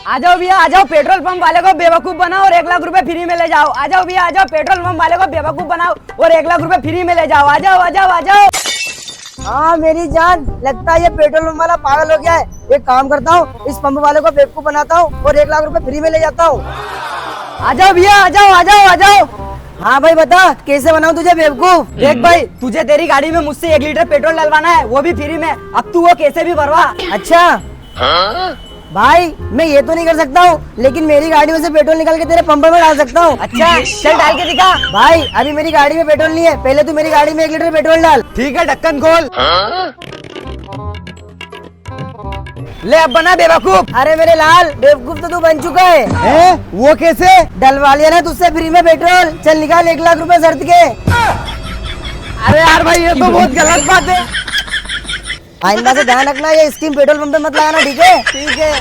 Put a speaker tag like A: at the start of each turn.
A: आ जाओ भैया आ जाओ, पेट्रोल पंप वाले को बेवकूफ बनाओ और 1 लाख रुपए फ्री में ले जाओ। आ जाओ भैया आ जाओ, पेट्रोल पंप वाले को बेवकूफ बनाओ और 1 लाख रुपए फ्री में ले जाओ। आ जाओ आ जाओ आ जाओ।
B: हाँ मेरी जान, लगता है ये पेट्रोल पंप वाला पागल हो गया है। एक काम करता हूँ, इस पंप वाले को बेवकूफ बनाता हूँ और 1 लाख रुपए फ्री में ले जाता हूँ।
A: आ जाओ भैया आ जाओ आ जाओ आ जाओ।
B: हाँ भाई बता, कैसे बनाऊँ तुझे बेवकूफ?
A: देख भाई, तुझे तेरी गाड़ी में मुझसे 1 लीटर पेट्रोल डलवाना है, वो भी फ्री में। अब तू वो कैसे भी भरवा।
B: अच्छा भाई, मैं ये तो नहीं कर सकता हूँ, लेकिन मेरी गाड़ी में से पेट्रोल निकाल के तेरे पंप में डाल सकता हूँ।
A: अच्छा चल डाल के दिखा।
B: भाई अभी मेरी गाड़ी में पेट्रोल नहीं है, पहले तू मेरी गाड़ी में 1 लीटर पेट्रोल डाल।
A: ठीक है, ढक्कन खोल। ले अब बना बेवकूफ।
B: अरे मेरे लाल, बेवकूफ तो तू बन चुका है।
A: वो कैसे?
B: डलवा लिया ना तुझसे फ्री में पेट्रोल। चल निकाल 1 लाख रुपए शर्त के।
A: अरे यार भाई, ये तो बहुत गलत बात है।
B: आइंदा से ध्यान रखना, ये स्कीम पेट्रोल पंप पे मत लगाना, ठीक है?
A: ठीक है।